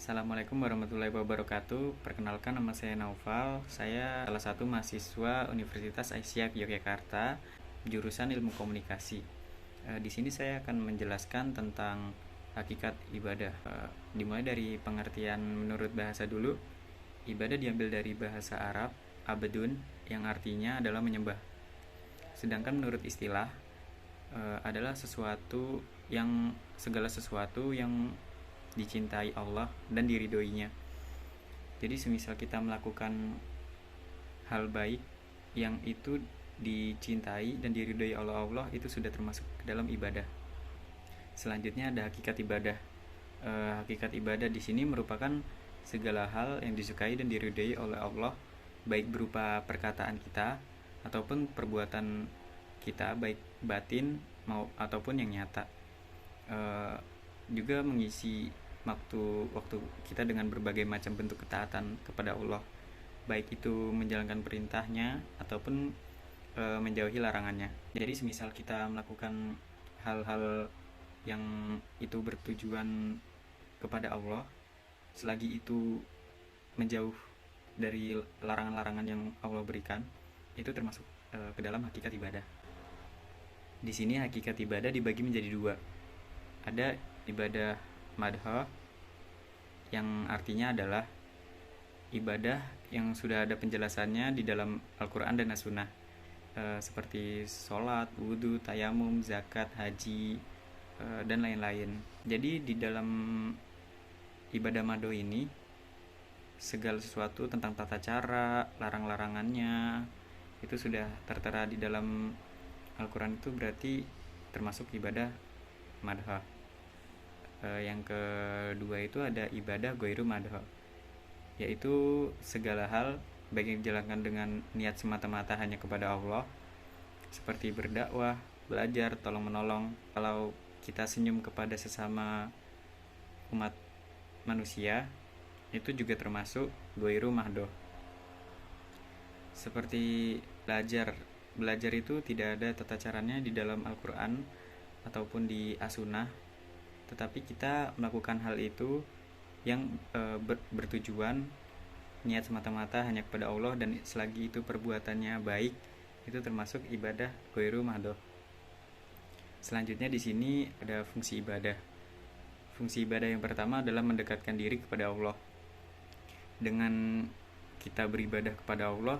Assalamualaikum warahmatullahi wabarakatuh. Perkenalkan, nama saya Naufal. Saya salah satu mahasiswa Universitas Aisyah Yogyakarta, jurusan Ilmu Komunikasi. Di sini saya akan menjelaskan tentang hakikat ibadah. Dimulai dari pengertian menurut bahasa dulu. Ibadah diambil dari bahasa Arab abdun, yang artinya adalah menyembah. Sedangkan menurut istilah adalah segala sesuatu yang dicintai Allah dan diridhoinya. Jadi semisal kita melakukan hal baik yang itu dicintai dan diridhoi oleh Allah, itu sudah termasuk ke dalam ibadah. Selanjutnya ada hakikat ibadah. Hakikat ibadah di sini merupakan segala hal yang disukai dan diridhoi oleh Allah, baik berupa perkataan kita ataupun perbuatan kita, baik batin ataupun yang nyata. Juga mengisi waktu kita dengan berbagai macam bentuk ketaatan kepada Allah, baik itu menjalankan perintahnya ataupun menjauhi larangannya. Jadi semisal kita melakukan hal-hal yang itu bertujuan kepada Allah, selagi itu menjauh dari larangan-larangan yang Allah berikan, itu termasuk ke dalam hakikat ibadah. Di sini hakikat ibadah dibagi menjadi dua. Ada ibadah madha, yang artinya adalah ibadah yang sudah ada penjelasannya di dalam Al-Quran dan As-Sunnah, seperti sholat, wudhu, tayamum, zakat, haji, dan lain-lain. Jadi di dalam ibadah madho ini, segala sesuatu tentang tata cara, larang-larangannya, itu sudah tertera di dalam Al-Quran. Itu berarti termasuk ibadah madha. Yang kedua itu ada ibadah ghairu madha, yaitu segala hal baik yang dijalankan dengan niat semata-mata hanya kepada Allah, seperti berdakwah, belajar, tolong menolong. Kalau kita senyum kepada sesama umat manusia, itu juga termasuk ghairu madha. Seperti belajar itu tidak ada tata caranya di dalam Al-Quran ataupun di As-Sunnah, tetapi kita melakukan hal itu yang bertujuan niat semata-mata hanya kepada Allah, dan selagi itu perbuatannya baik, itu termasuk ibadah ghairu madha. Selanjutnya di sini ada fungsi ibadah. Fungsi ibadah yang pertama adalah mendekatkan diri kepada Allah. Dengan kita beribadah kepada Allah,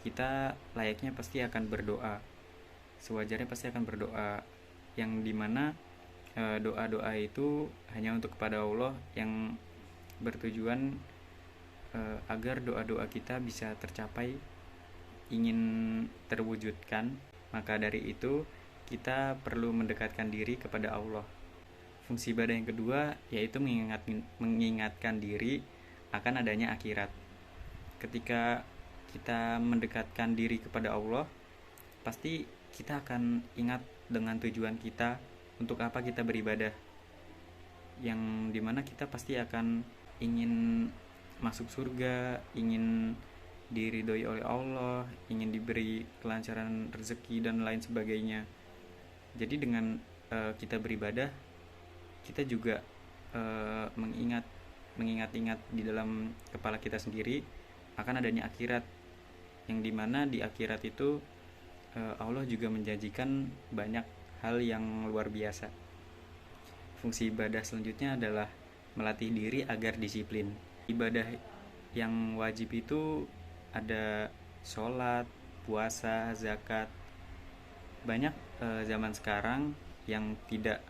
kita layaknya pasti akan berdoa. Sewajarnya pasti akan berdoa, yang dimana doa-doa itu hanya untuk kepada Allah, yang bertujuan agar doa-doa kita bisa tercapai, ingin terwujudkan. Maka dari itu kita perlu mendekatkan diri kepada Allah. Fungsi ibadah yang kedua yaitu mengingatkan diri akan adanya akhirat. Ketika kita mendekatkan diri kepada Allah, pasti kita akan ingat dengan tujuan kita, untuk apa kita beribadah, yang dimana kita pasti akan ingin masuk surga, ingin diridhoi oleh Allah, ingin diberi kelancaran rezeki dan lain sebagainya. Jadi dengan kita beribadah, kita juga mengingat-ingat di dalam kepala kita sendiri akan adanya akhirat, yang dimana di akhirat itu Allah juga menjanjikan banyak hal yang luar biasa. Fungsi ibadah selanjutnya adalah melatih diri agar disiplin. Ibadah yang wajib itu ada sholat, puasa, zakat. Banyak zaman sekarang yang tidak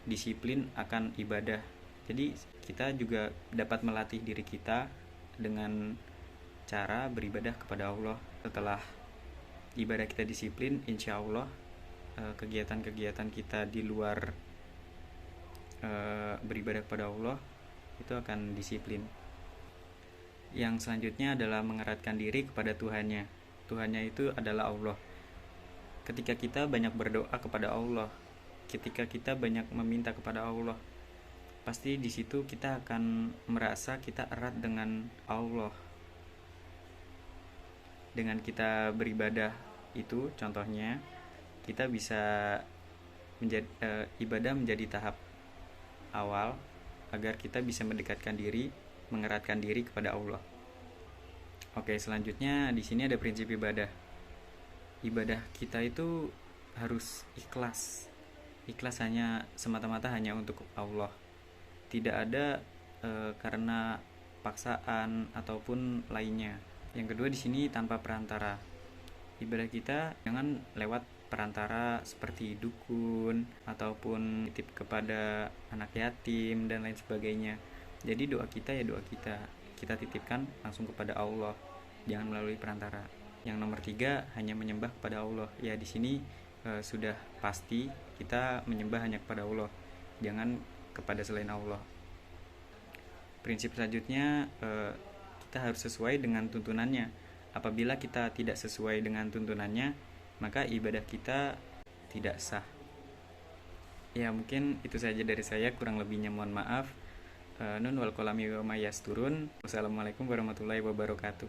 disiplin akan ibadah. Jadi kita juga dapat melatih diri kita dengan cara beribadah kepada Allah. Setelah ibadah kita disiplin, insya Allah kegiatan-kegiatan kita di luar beribadah kepada Allah itu akan disiplin. Yang selanjutnya adalah mengeratkan diri kepada Tuhannya. Tuhannya itu adalah Allah. Ketika kita banyak berdoa kepada Allah, ketika kita banyak meminta kepada Allah, pasti di situ kita akan merasa kita erat dengan Allah. Dengan kita beribadah itu, contohnya kita bisa ibadah menjadi tahap awal, agar kita bisa mendekatkan diri, mengeratkan diri kepada Allah. Oke, selanjutnya di sini ada prinsip ibadah. Ibadah kita itu harus ikhlas. Ikhlas hanya semata-mata hanya untuk Allah. Tidak ada karena paksaan ataupun lainnya. Yang kedua di sini tanpa perantara. Ibadah kita jangan lewat perantara seperti dukun ataupun titip kepada anak yatim dan lain sebagainya. Jadi doa kita ya doa kita titipkan langsung kepada Allah, jangan melalui perantara. Yang nomor 3 hanya menyembah kepada Allah. Ya di sini sudah pasti kita menyembah hanya kepada Allah, jangan kepada selain Allah. Prinsip selanjutnya kita harus sesuai dengan tuntunannya. Apabila kita tidak sesuai dengan tuntunannya, maka ibadah kita tidak sah. Ya mungkin itu saja dari saya, kurang lebihnya mohon maaf. Nun wal kolami wa ma yasturun. Wassalamualaikum warahmatullahi wabarakatuh.